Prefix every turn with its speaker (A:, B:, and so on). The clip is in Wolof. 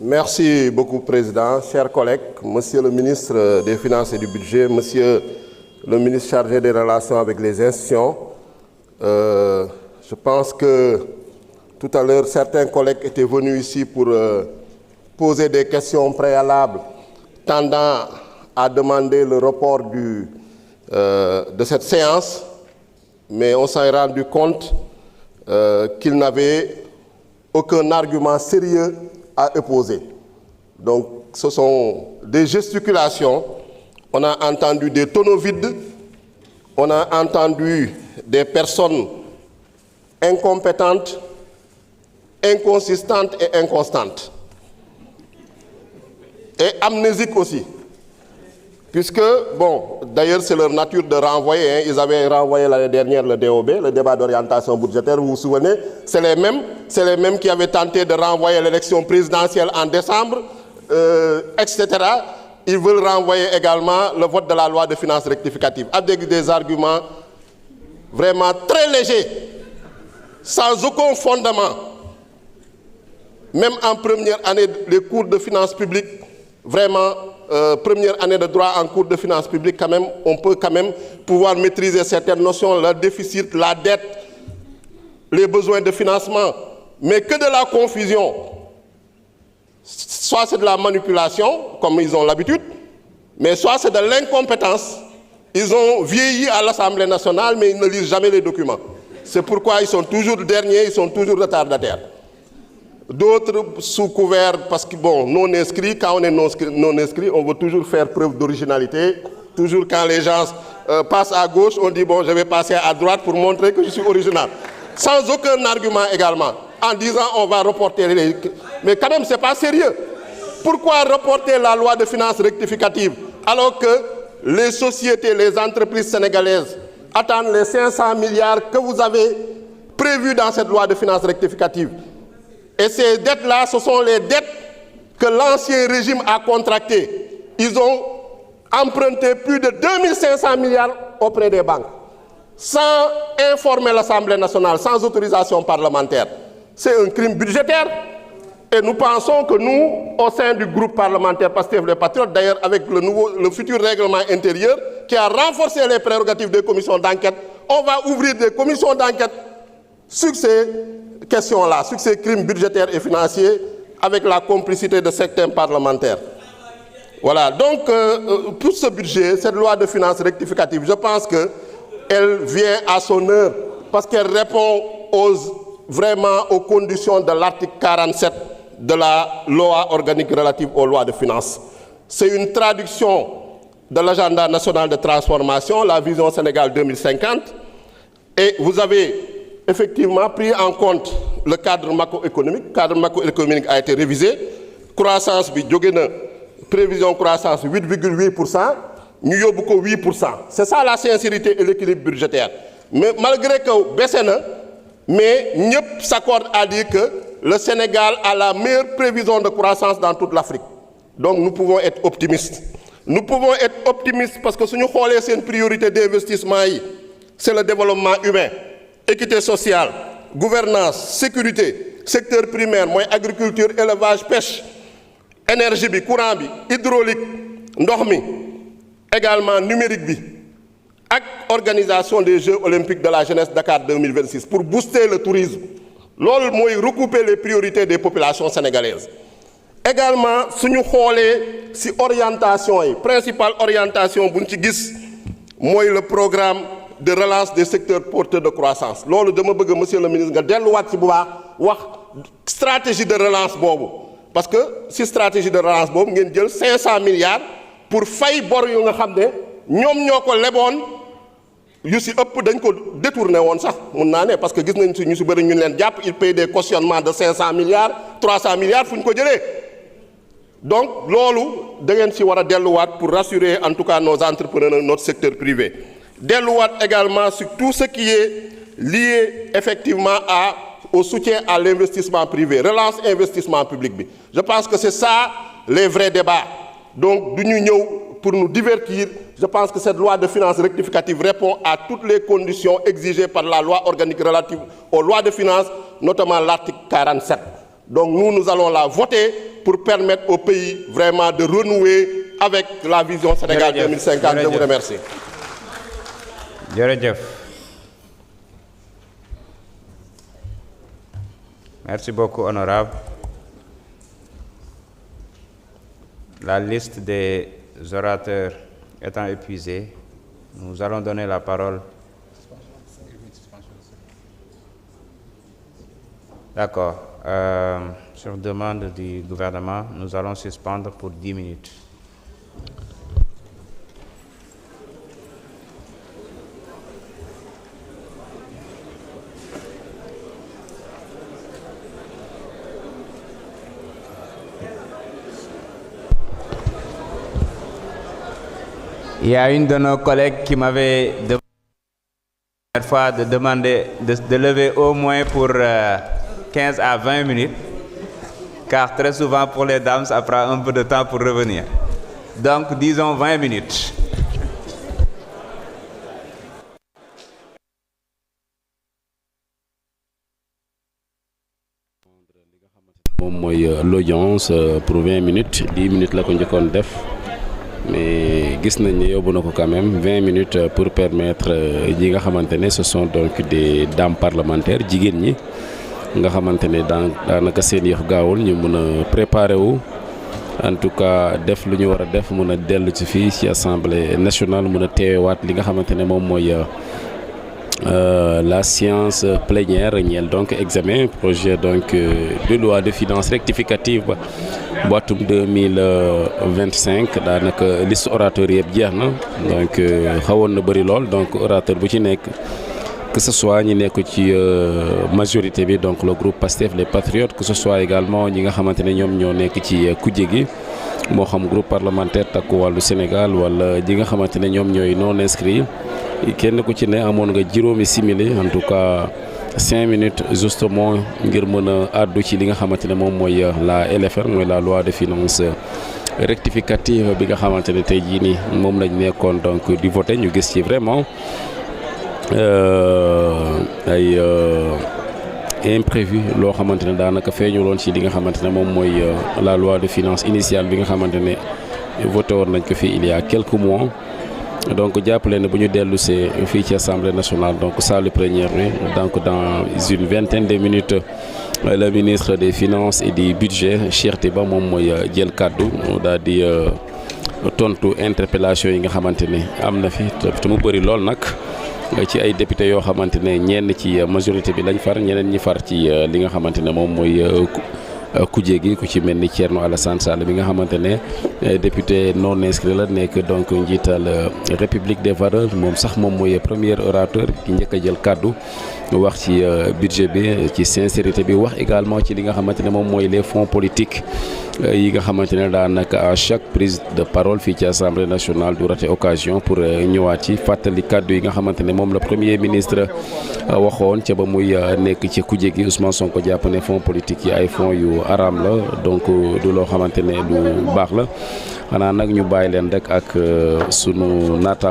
A: Merci beaucoup, Président. Chers collègues, Monsieur le ministre des Finances et du Budget, Monsieur le ministre chargé des relations avec les institutions, je pense que tout à l'heure, certains collègues étaient venus ici pour poser des questions préalables tendant à demander le report de cette séance, mais on s'est rendu compte qu'ils n'avaient aucun argument sérieux à opposer. Donc, ce sont des gesticulations. On a entendu des tonneaux vides. On a entendu des personnes incompétentes, inconsistantes et inconstantes. Et amnésiques aussi. Puisque, bon, d'ailleurs, c'est leur nature de renvoyer. Hein. Ils avaient renvoyé l'année dernière le DOB, le débat d'orientation budgétaire, vous vous souvenez, c'est les mêmes qui avaient tenté de renvoyer l'élection présidentielle en décembre, etc. Ils veulent renvoyer également le vote de la loi de finances rectificative, avec des arguments vraiment très légers, sans aucun fondement. Même en première année des cours de finances publiques, vraiment, première année de droit en cours de finances publiques, quand même, on peut quand même pouvoir maîtriser certaines notions, le déficit, la dette, les besoins de financement, mais que de la confusion. Soit c'est de la manipulation, comme ils ont l'habitude, mais soit c'est de l'incompétence. Ils ont vieilli à l'Assemblée nationale, mais ils ne lisent jamais les documents. C'est pourquoi ils sont toujours derniers, ils sont toujours retardataires. D'autres sous couvert, parce que bon, non inscrits, quand on est non inscrit, on veut toujours faire preuve d'originalité. Toujours quand les gens passent à gauche, on dit bon, je vais passer à droite pour montrer que je suis original. Sans aucun argument également, en disant on va reporter les... Mais quand même, ce n'est pas sérieux. Pourquoi reporter la loi de finances rectificative alors que les sociétés, les entreprises sénégalaises attendent les 500 milliards que vous avez prévus dans cette loi de finances rectificative? Et ces dettes-là, ce sont les dettes que l'ancien régime a contractées. Ils ont emprunté plus de 2500 milliards auprès des banques, sans informer l'Assemblée nationale, sans autorisation parlementaire. C'est un crime budgétaire. Et nous pensons que nous, au sein du groupe parlementaire Pastef les Patriotes, d'ailleurs avec le futur règlement intérieur, qui a renforcé les prérogatives des commissions d'enquête, on va ouvrir des commissions d'enquête sur ces questions-là, sur ces crimes budgétaires et financiers, avec la complicité de certains parlementaires. Voilà, donc pour ce budget, cette loi de finances rectificative, je pense qu'elle vient à son heure, parce qu'elle répond vraiment aux conditions de l'article 47 de la loi organique relative aux lois de finances. C'est une traduction de l'agenda national de transformation, la vision Sénégal 2050, et vous avez effectivement pris en compte le cadre macroéconomique. Le cadre macroéconomique a été révisé. Croissance, prévision croissance 8,8%, nous avons 8%. C'est ça la sincérité et l'équilibre budgétaire. Mais malgré que baissena, mais nous s'accorde à dire que le Sénégal a la meilleure prévision de croissance dans toute l'Afrique. Donc nous pouvons être optimistes. Nous pouvons être optimistes parce que si nous avons une priorité d'investissement, c'est le développement humain, équité sociale, gouvernance, sécurité, secteur primaire, agriculture, élevage, pêche, énergie, courant, hydraulique, norme, également numérique, et organisation des Jeux olympiques de la jeunesse Dakar 2026 pour booster le tourisme. L'ol moy recouper les priorités des populations sénégalaises. Également, si nous avons si orientation, principale orientation, le programme de relance des secteurs porteurs de croissance. Lors de monsieur le ministre, une stratégie de relance. Parce que si stratégie de relance, vous avez 500 milliards pour faire bor yu nga xamné ñom ñoko lebon yu ci ëpp dañ ko détourné won sax mun naa ne parce que gis nañ ci ñu ci bëri ñu leen japp il paye des cautionnements de 500 milliards 300 milliards fuñ ko jëlé. Donc lolu da ngeen ci wara delluwaat pour rassurer en tout cas nos entrepreneurs, notre secteur privé. Delluwaat également sur tout ce qui est lié effectivement au soutien à l'investissement privé, relance investissement public. Je pense que c'est ça les vrais débats. Donc, pour nous divertir, je pense que cette loi de finances rectificative répond à toutes les conditions exigées par la loi organique relative aux lois de finances, notamment l'article 47. Donc nous allons la voter pour permettre au pays vraiment de renouer avec la vision Sénégal 2050. Je vous remercie.
B: Merci beaucoup, honorable. La liste des orateurs étant épuisée, nous allons donner la parole. D'accord. Sur demande du gouvernement, nous allons suspendre pour 10 minutes. Il y a une de nos collègues qui m'avait demandé la première fois de demander de lever au moins pour 15 à 20 minutes, car très souvent pour les dames, ça prend un peu de temps pour revenir. Donc, disons 20 minutes.
C: L'audience pour 20 minutes, 10 minutes la ko njëkkoon def. Mais gis nañ ne yóbbu na ko quand même 20 minutes pour permettre ñi nga xamante ne ce sont donc des dames parlementaires jigéen ñi nga xamante ne daanaka seen yëf gaawul ñu mën a préparer wu en tout cas def lu ñu war a def mën a dellu ci fii ci assemblée nationale mën a teewaat li nga xamante ne moom mooy la séance plénière ñeel donc examen projet donc de loi de finances rectificative bu atum 2025 daanaka liste orateur yëpp jeex na donc xawoon na bëri lool donc orateur bu ci nekk que ce soit ñi nekk ci majorité bi donc le groupe PASTEF les patriotes que ce soit également ñi nga xamante ne ñoom ñoo nekk ci kujje gi moo xam groupe parlementaire Takku Wallu Sénégal wala ñi nga xamante ne ñoom ñooy non inscrits kenn ku ci ne amoon nga juróomi simili en tout cas 5 minutes justement ngir mën a àddu ci li nga xamante ne moom mooy la LFR mooy la loi de finances rectificative bi nga xamante ne tey jii nii moom lañ nekkoon donc di voter ñu gis ci vraiment ay imprévu loo xamante ne daanaka feeñuloon ci li nga xamante ne moom mooy la loi de finances initiale bi nga xamante ne voté woon nañ ko fii il y a quelques mois. Donc jàppale ne bu ñu dellu see fii ci assemblée nationale donc salle plénière bi donc dans une vingtaine de minutes le ministre des finances et du budget Cheikh Tiba moom mooy jël kàddu daal di tontu interpellation yi nga xamante ne am na fi te mu bëri lool nag ci ay député yoo xamante ne ñenn ci majorité bi lañ far ñeneen ñi far ci li nga xamante ne moom mooy kujje gi ku ci mel ni Thierno Alassane Sall bi nga xamante ne député non inscrit la nekk donc njiital République des valeurs moom sax moom mooy premier orateur ki njëkk a jël kàddu wax ci budget bi ci sincérité bi wax également ci li nga xamante ne moom mooy les fonds politiques yi nga xamante ne daanaka à chaque prise de parole fii ci assemblée nationale du raté occasion pour ñëwaat ci fàttali kàddu yi nga xamante ne moom la premier ministre waxoon ca ba muy nekk ci kujje gi Ousmane Sonko jàpp ne fonds politiques yi ay fonds yu araam la donc du loo xamante ne lu baax la xanaa nag ñu bàyyi leen rek ak sunu naata